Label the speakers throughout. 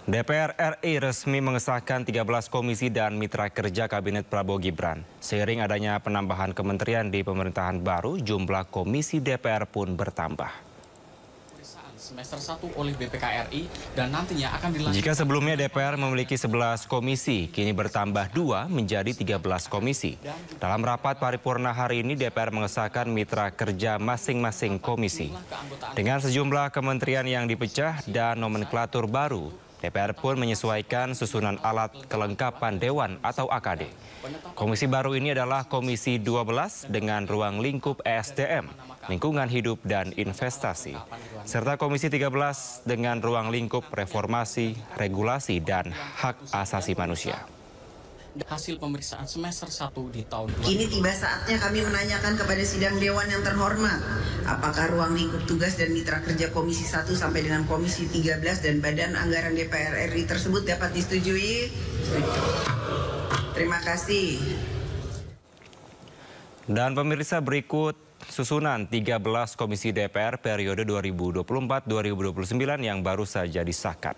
Speaker 1: DPR RI resmi mengesahkan 13 komisi dan mitra kerja Kabinet Prabowo Gibran. Seiring adanya penambahan kementerian di pemerintahan baru, jumlah komisi DPR pun bertambah.
Speaker 2: Semester 1 oleh BPK RI dan nantinya akan dilanjutkan.
Speaker 1: Jika sebelumnya DPR memiliki 11 komisi, kini bertambah 2 menjadi 13 komisi. Dalam rapat paripurna hari ini, DPR mengesahkan mitra kerja masing-masing komisi. Dengan sejumlah kementerian yang dipecah dan nomenklatur baru, DPR pun menyesuaikan susunan alat kelengkapan Dewan atau AKD. Komisi baru ini adalah Komisi 12 dengan ruang lingkup ESDM, lingkungan hidup dan investasi, serta Komisi 13 dengan ruang lingkup reformasi, regulasi, dan hak asasi manusia.
Speaker 2: Hasil pemeriksaan semester 1 di tahun 2020.
Speaker 3: Kini tiba saatnya kami menanyakan kepada sidang Dewan yang terhormat, apakah ruang lingkup tugas dan mitra kerja Komisi 1 sampai dengan Komisi 13 dan Badan Anggaran DPR RI tersebut dapat disetujui? Terima kasih.
Speaker 1: Dan pemirsa, berikut susunan 13 komisi DPR periode 2024-2029 yang baru saja disahkan.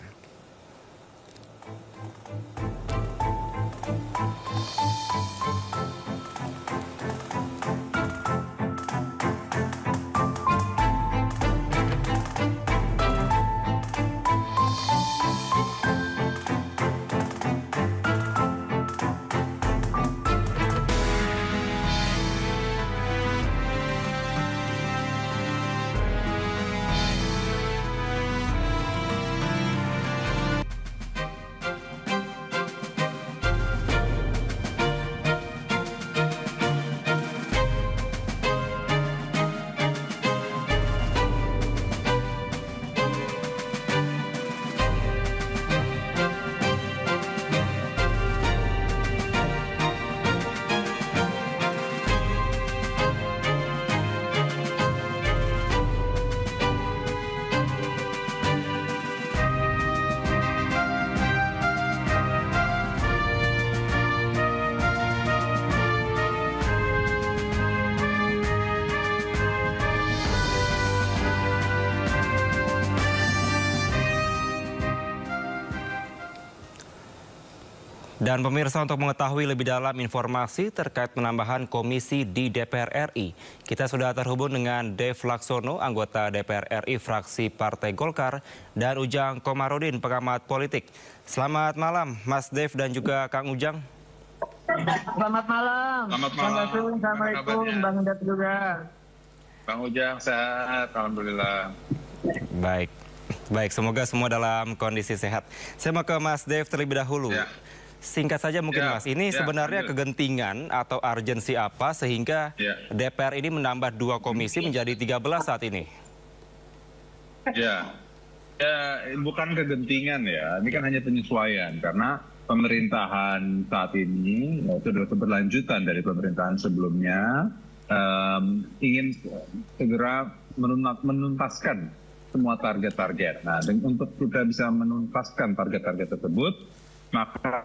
Speaker 1: Dan pemirsa, untuk mengetahui lebih dalam informasi terkait penambahan komisi di DPR RI, kita sudah terhubung dengan Dev Laksono, anggota DPR RI fraksi Partai Golkar, dan Ujang Komarudin, pengamat politik. Selamat malam, Mas Dev dan juga Kang Ujang.
Speaker 4: Selamat malam.
Speaker 5: Selamat malam.
Speaker 4: Assalamualaikum, Bang Dev juga.
Speaker 5: Bang Ujang sehat, alhamdulillah.
Speaker 1: Baik, semoga semua dalam kondisi sehat. Saya mau ke Mas Dev terlebih dahulu.
Speaker 5: Ya.
Speaker 1: Singkat saja mungkin Mas, ini sebenarnya kegentingan atau urgensi apa sehingga DPR ini menambah 2 komisi menjadi 13 saat ini?
Speaker 5: Ya, bukan kegentingan ya, ini kan hanya penyesuaian karena pemerintahan saat ini itu adalah keberlanjutan dari pemerintahan sebelumnya, ingin segera menuntaskan semua target-target. Nah, untuk kita bisa menuntaskan target-target tersebut, maka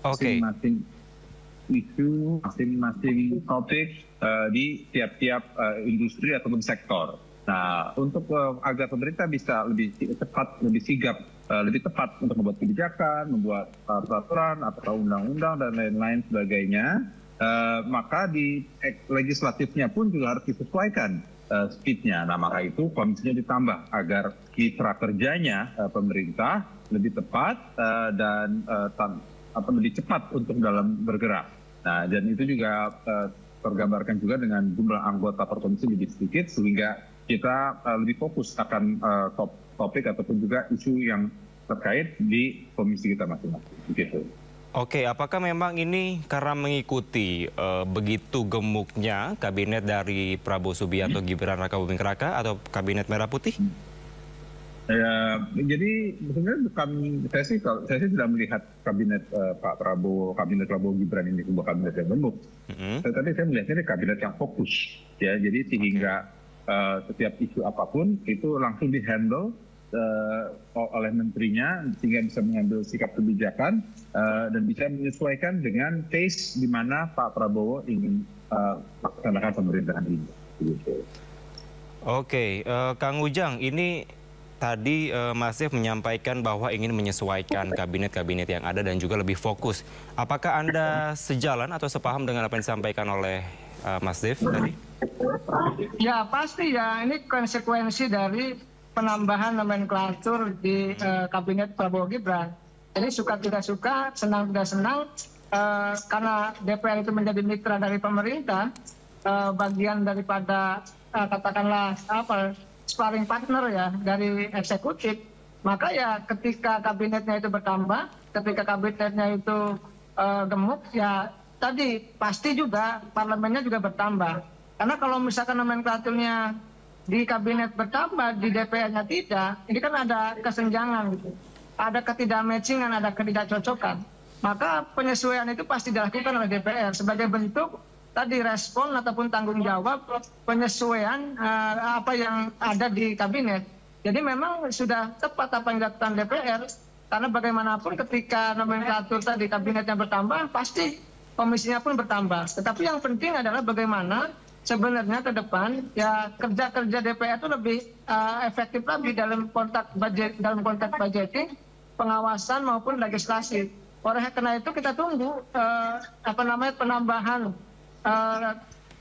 Speaker 5: masing-masing isu, masing-masing topik di tiap-tiap industri ataupun sektor. Nah, untuk agar pemerintah bisa lebih cepat, lebih sigap, lebih tepat untuk membuat kebijakan, membuat peraturan atau undang-undang dan lain-lain sebagainya, maka di legislatifnya pun juga harus disesuaikan speednya. Nah, maka itu komisinya ditambah agar mitra kerjanya pemerintah lebih tepat dan lebih cepat untuk dalam bergerak. Nah, dan itu juga tergambarkan juga dengan jumlah anggota per komisi lebih sedikit sehingga kita lebih fokus akan topik ataupun juga isu yang terkait di komisi kita masing-masing. Begitu.
Speaker 1: Oke, apakah memang ini karena mengikuti begitu gemuknya kabinet dari Prabowo Subianto, Gibran Raka Buming Raka atau kabinet Merah Putih?
Speaker 5: Ya, jadi sebenarnya bukan, saya sih tidak melihat kabinet Pak Prabowo, kabinet Prabowo Gibran ini sebuah kabinet yang gemuk. Tetapi saya melihatnya ini kabinet yang fokus, ya. Jadi sehingga setiap isu apapun itu langsung dihandle oleh menterinya sehingga bisa mengambil sikap kebijakan dan bisa menyesuaikan dengan taste di mana Pak Prabowo ingin melaksanakan pemerintahan ini.
Speaker 1: Oke, Kang Ujang, ini tadi Mas Dev menyampaikan bahwa ingin menyesuaikan kabinet-kabinet yang ada dan juga lebih fokus. Apakah Anda sejalan atau sepaham dengan apa yang disampaikan oleh Mas Dev tadi?
Speaker 4: Ya pasti ya, ini konsekuensi dari penambahan nomenklatur di kabinet Prabowo Gibran. Jadi suka tidak suka, senang tidak senang, karena DPR itu menjadi mitra dari pemerintah, bagian daripada katakanlah sparring partner ya dari eksekutif, maka ya ketika kabinetnya itu bertambah, ketika kabinetnya itu gemuk, ya tadi pasti juga parlemennya juga bertambah. Karena kalau misalkan nomenklaturnya di kabinet bertambah, di DPR-nya tidak, ini kan ada kesenjangan gitu. Ada ketidakmatchingan, ada ketidakcocokan. Maka penyesuaian itu pasti dilakukan oleh DPR sebagai bentuk tadi respon ataupun tanggung jawab penyesuaian apa yang ada di kabinet. Jadi memang sudah tepat apa yang dilakukan DPR, karena bagaimanapun ketika nomenklatur tadi kabinetnya bertambah, pasti komisinya pun bertambah. Tetapi yang penting adalah bagaimana sebenarnya ke depan ya kerja-kerja DPR itu lebih efektif lagi dalam konteks budgeting, pengawasan maupun legislasi. Oleh karena itu kita tunggu penambahan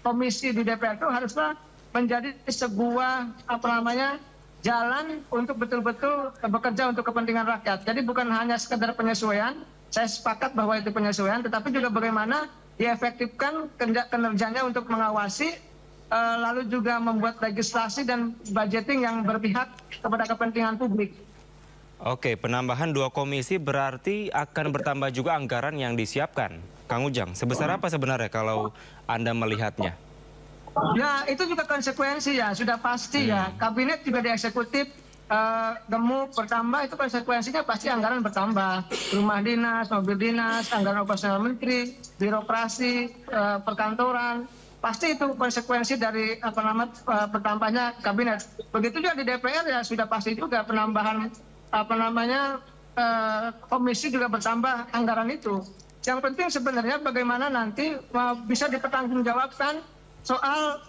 Speaker 4: komisi di DPR itu haruslah menjadi sebuah jalan untuk betul-betul bekerja untuk kepentingan rakyat. Jadi bukan hanya sekedar penyesuaian, saya sepakat bahwa itu penyesuaian, tetapi juga bagaimana diefektifkan kinerjanya untuk mengawasi, lalu juga membuat legislasi dan budgeting yang berpihak kepada kepentingan publik.
Speaker 1: Oke, penambahan 2 komisi berarti akan bertambah juga anggaran yang disiapkan. Kang Ujang, sebesar apa sebenarnya kalau Anda melihatnya?
Speaker 4: Ya, itu juga konsekuensi ya, sudah pasti ya. Kabinet juga di eksekutif gemuk bertambah, itu konsekuensinya pasti anggaran bertambah. Rumah dinas, mobil dinas, anggaran operasional menteri, birokrasi, perkantoran. Pasti itu konsekuensi dari bertambahnya kabinet. Begitu juga di DPR ya sudah pasti juga penambahan komisi juga bertambah anggaran itu. Yang penting sebenarnya bagaimana nanti bisa dipertanggungjawabkan soal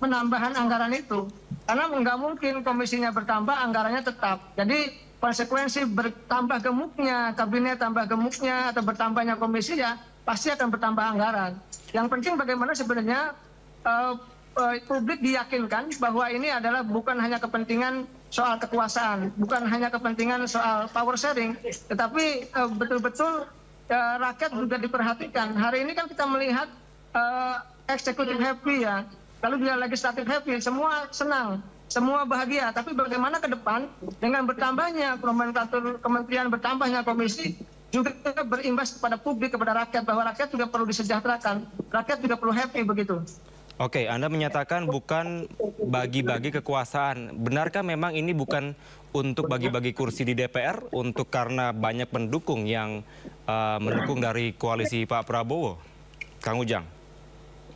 Speaker 4: penambahan anggaran itu. Karena nggak mungkin komisinya bertambah, anggarannya tetap. Jadi konsekuensi bertambah gemuknya kabinet, tambah gemuknya atau bertambahnya komisi ya pasti akan bertambah anggaran. Yang penting bagaimana sebenarnya publik diyakinkan bahwa ini adalah bukan hanya kepentingan soal kekuasaan, bukan hanya kepentingan soal power sharing, tetapi betul-betul rakyat juga diperhatikan. Hari ini kan kita melihat eksekutif happy ya, lalu juga legislatif happy, semua senang, semua bahagia. Tapi bagaimana ke depan dengan bertambahnya nomenklatur kementerian, bertambahnya komisi, juga berimbas kepada publik, kepada rakyat, bahwa rakyat juga perlu disejahterakan, rakyat juga perlu happy begitu.
Speaker 1: Oke, Anda menyatakan bukan bagi-bagi kekuasaan. Benarkah memang ini bukan untuk bagi-bagi kursi di DPR, untuk karena banyak pendukung yang mendukung dari koalisi Pak Prabowo? Kang Ujang.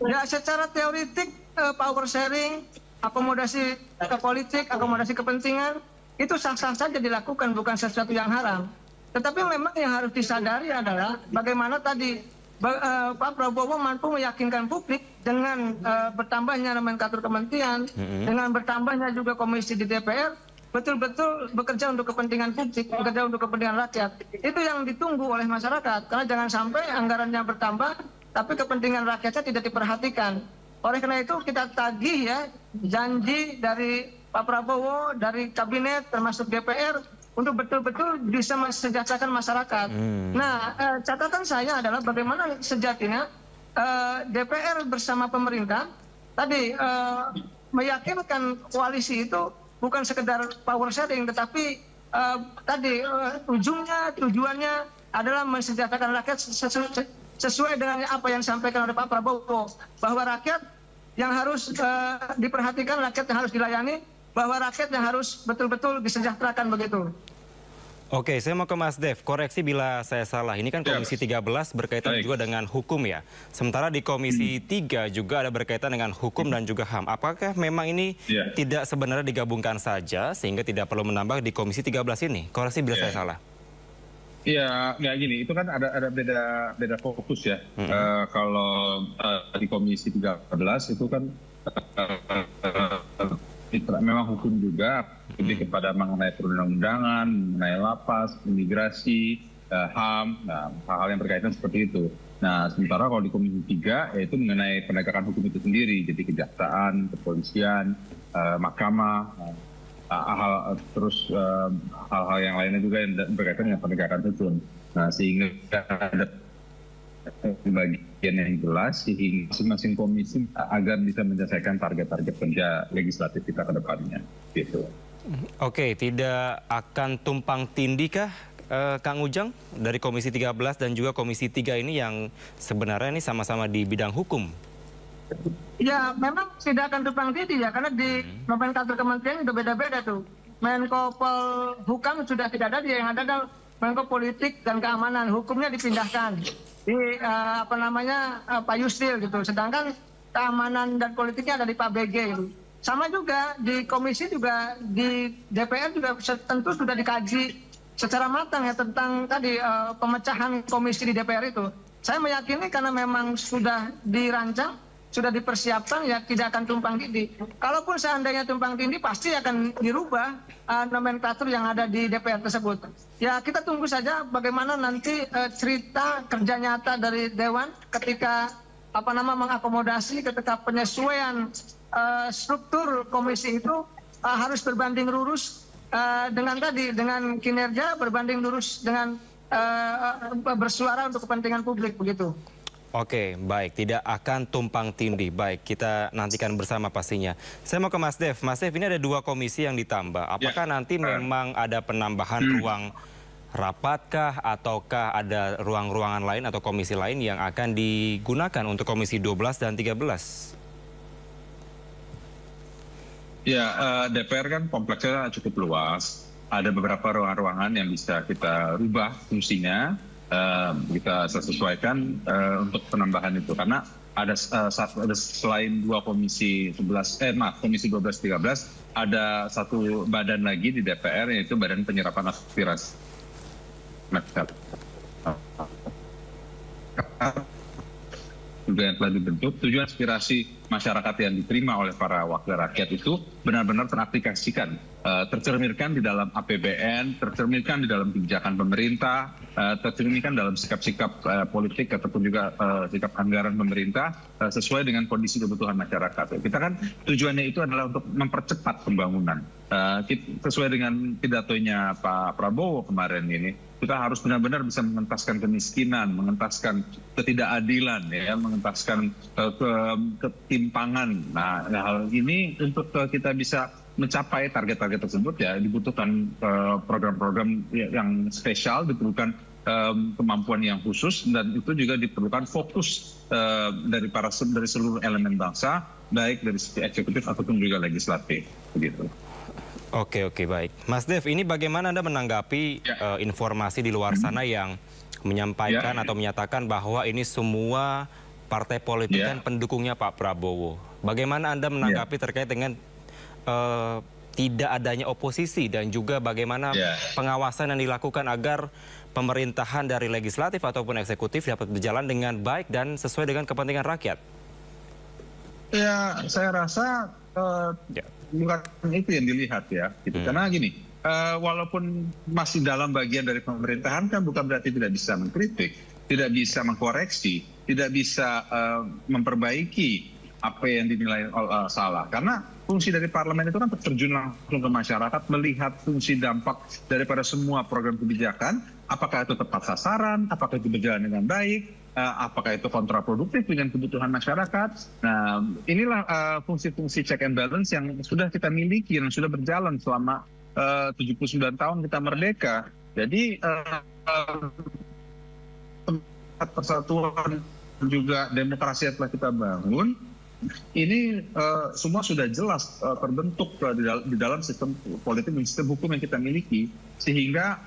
Speaker 4: Ya, secara teoritik power sharing, akomodasi politik, akomodasi kepentingan, itu sah-sah saja dilakukan, bukan sesuatu yang haram. Tetapi memang yang harus disadari adalah bagaimana tadi Pak Prabowo mampu meyakinkan publik dengan bertambahnya nomenklatur kementerian, dengan bertambahnya juga komisi di DPR, betul-betul bekerja untuk kepentingan publik, bekerja untuk kepentingan rakyat. Itu yang ditunggu oleh masyarakat, karena jangan sampai anggarannya bertambah, tapi kepentingan rakyatnya tidak diperhatikan. Oleh karena itu kita tagih ya janji dari Pak Prabowo, dari kabinet termasuk DPR, untuk betul-betul bisa mensejahterakan masyarakat. Nah, catatan saya adalah bagaimana sejatinya DPR bersama pemerintah tadi meyakinkan koalisi itu bukan sekedar power sharing, tetapi tadi tujuannya adalah mensejahterakan rakyat sesuai dengan apa yang disampaikan oleh Pak Prabowo, bahwa rakyat yang harus diperhatikan, rakyat yang harus dilayani, bahwa rakyat yang harus betul-betul disejahterakan begitu.
Speaker 1: Oke, saya mau ke Mas Dev. Koreksi bila saya salah. Ini kan Komisi 13 berkaitan juga dengan hukum ya. Sementara di Komisi 3 juga ada berkaitan dengan hukum dan juga HAM. Apakah memang ini tidak sebenarnya digabungkan saja sehingga tidak perlu menambah di Komisi 13 ini? Koreksi bila saya salah.
Speaker 5: Iya, nggak gini. Itu kan ada beda fokus ya. Kalau di Komisi 13 itu kan memang hukum juga lebih kepada mengenai perundang-undangan, mengenai lapas, imigrasi, HAM, hal-hal yang berkaitan seperti itu. Nah, sementara kalau di Komisi 3 yaitu mengenai penegakan hukum itu sendiri, jadi kejaksaan, kepolisian, mahkamah, hal-hal yang lainnya juga yang berkaitan dengan penegakan hukum. Nah, sehingga ada bagian yang jelas sehingga masing-masing komisi agar bisa menyelesaikan target-target kerja legislatif kita ke depannya. Gitu.
Speaker 1: Oke, tidak akan tumpang tindih kah Kang Ujang dari Komisi 13 dan juga Komisi 3 ini yang sebenarnya ini sama-sama di bidang hukum?
Speaker 4: Ya, memang tidak akan tumpang tindih ya, karena di nomenklatur kementerian itu beda-beda tuh. Menko Polhukam sudah tidak ada, yang ada adalah Menko Politik dan Keamanan, hukumnya dipindahkan di Pak Yusril gitu. Sedangkan keamanan dan politiknya ada di Pak BG gitu. Sama juga di komisi juga di DPR juga tentu sudah dikaji secara matang ya tentang tadi pemecahan komisi di DPR itu. Saya meyakini karena memang sudah dirancang, sudah dipersiapkan ya tidak akan tumpang tindih. Kalaupun seandainya tumpang tindih pasti akan dirubah nomenklatur yang ada di DPR tersebut. Ya kita tunggu saja bagaimana nanti cerita kerja nyata dari Dewan ketika mengakomodasi, ketika penyesuaian struktur komisi itu harus berbanding lurus dengan kinerja, berbanding lurus dengan bersuara untuk kepentingan publik begitu.
Speaker 1: Oke, baik. Tidak akan tumpang tindih. Baik, kita nantikan bersama pastinya. Saya mau ke Mas Dev. Mas Dev, ini ada 2 komisi yang ditambah. Apakah nanti memang ada penambahan ruang rapatkah ataukah ada ruang-ruangan lain atau komisi lain yang akan digunakan untuk Komisi 12 dan 13?
Speaker 5: Ya, DPR kan kompleksnya cukup luas. Ada beberapa ruang-ruangan yang bisa kita rubah fungsinya, kita sesuaikan untuk penambahan itu. Karena ada selain 2 komisi 12-13, ada 1 badan lagi di DPR yaitu Badan Penyerapan Aspirasi Masyarakat. Juga yang telah dibentuk, tujuan aspirasi masyarakat yang diterima oleh para wakil rakyat itu benar-benar teraplikasikan, tercerminkan di dalam APBN, tercerminkan di dalam kebijakan pemerintah, tercerminkan dalam sikap-sikap politik ataupun juga sikap anggaran pemerintah sesuai dengan kondisi kebutuhan masyarakat. Kita kan tujuannya itu adalah untuk mempercepat pembangunan. Sesuai dengan pidatonya Pak Prabowo kemarin ini, kita harus benar-benar bisa mengentaskan kemiskinan, mengentaskan ketidakadilan, ya, mengentaskan ketimpangan. Nah, hal ini untuk kita bisa mencapai target-target tersebut ya dibutuhkan program-program yang spesial, diperlukan kemampuan yang khusus, dan itu juga diperlukan fokus dari seluruh elemen bangsa, baik dari sisi eksekutif ataupun juga legislatif, begitu.
Speaker 1: Oke, baik. Mas Dev, ini bagaimana Anda menanggapi informasi di luar sana yang menyampaikan atau menyatakan bahwa ini semua partai politik kan pendukungnya Pak Prabowo. Bagaimana Anda menanggapi terkait dengan tidak adanya oposisi dan juga bagaimana pengawasan yang dilakukan agar pemerintahan dari legislatif ataupun eksekutif dapat berjalan dengan baik dan sesuai dengan kepentingan rakyat?
Speaker 5: Ya, saya rasa bukan itu yang dilihat ya, gitu. Karena gini, walaupun masih dalam bagian dari pemerintahan kan bukan berarti tidak bisa mengkritik, tidak bisa mengkoreksi, tidak bisa memperbaiki apa yang dinilai salah. Karena fungsi dari parlemen itu kan terjun langsung ke masyarakat, melihat fungsi dampak daripada semua program kebijakan, apakah itu tepat sasaran, apakah itu berjalan dengan baik, apakah itu kontraproduktif dengan kebutuhan masyarakat. Nah, inilah fungsi-fungsi check and balance yang sudah kita miliki, yang sudah berjalan selama 79 tahun kita merdeka. Jadi persatuan juga demokrasi yang telah kita bangun, ini semua sudah jelas terbentuk di dalam sistem politik dan sistem hukum yang kita miliki, sehingga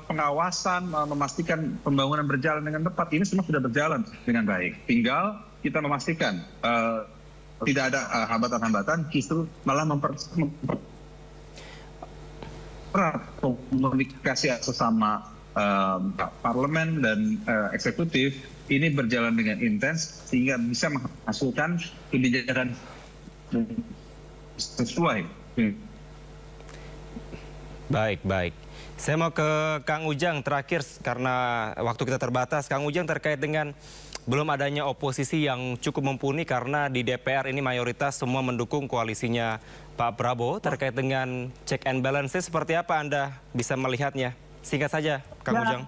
Speaker 5: pengawasan memastikan pembangunan berjalan dengan tepat ini semua sudah berjalan dengan baik. Tinggal kita memastikan tidak ada hambatan-hambatan, justru malah mempererat komunikasi sesama parlemen dan eksekutif ini berjalan dengan intens sehingga bisa menghasilkan kebijakan sesuai
Speaker 1: Baik, baik. Saya mau ke Kang Ujang terakhir karena waktu kita terbatas. Kang Ujang terkait dengan belum adanya oposisi yang cukup mumpuni karena di DPR ini mayoritas semua mendukung koalisinya Pak Prabowo. Terkait dengan check and balance seperti apa Anda bisa melihatnya? Singkat saja, Kang Ujang.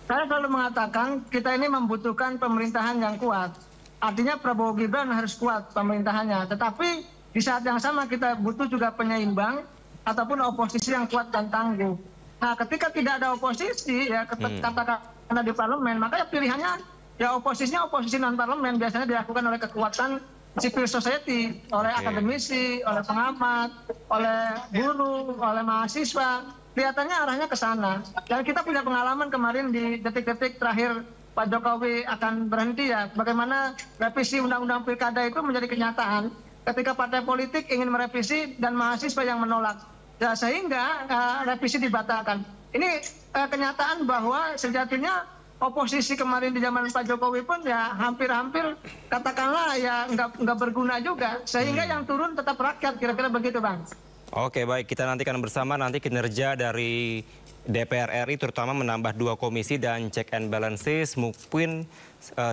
Speaker 4: Saya selalu mengatakan kita ini membutuhkan pemerintahan yang kuat. Artinya Prabowo Gibran harus kuat pemerintahannya. Tetapi di saat yang sama kita butuh juga penyeimbang ataupun oposisi yang kuat dan tangguh. Nah, ketika tidak ada oposisi, ya katakanlah di parlemen, maka ya pilihannya ya oposisinya oposisi non parlemen biasanya dilakukan oleh kekuatan civil society, oleh akademisi, oleh pengamat, oleh buruh, oleh mahasiswa. Kelihatannya arahnya ke sana. Dan kita punya pengalaman kemarin di detik-detik terakhir Pak Jokowi akan berhenti ya. Bagaimana revisi undang-undang pilkada itu menjadi kenyataan ketika partai politik ingin merevisi dan mahasiswa yang menolak. Ya, sehingga revisi dibatalkan. Ini kenyataan bahwa sejatinya oposisi kemarin di zaman Pak Jokowi pun ya hampir-hampir katakanlah ya nggak berguna juga. Sehingga yang turun tetap rakyat, kira-kira begitu Bang.
Speaker 1: Oke, baik, kita nantikan bersama nanti kinerja dari DPR RI terutama menambah 2 komisi dan check and balances. Mungkin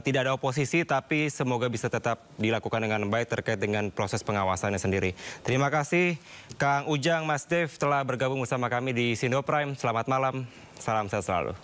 Speaker 1: tidak ada oposisi tapi semoga bisa tetap dilakukan dengan baik terkait dengan proses pengawasannya sendiri. Terima kasih Kang Ujang, Mas Dev telah bergabung bersama kami di Sindo Prime. Selamat malam, salam sehat selalu.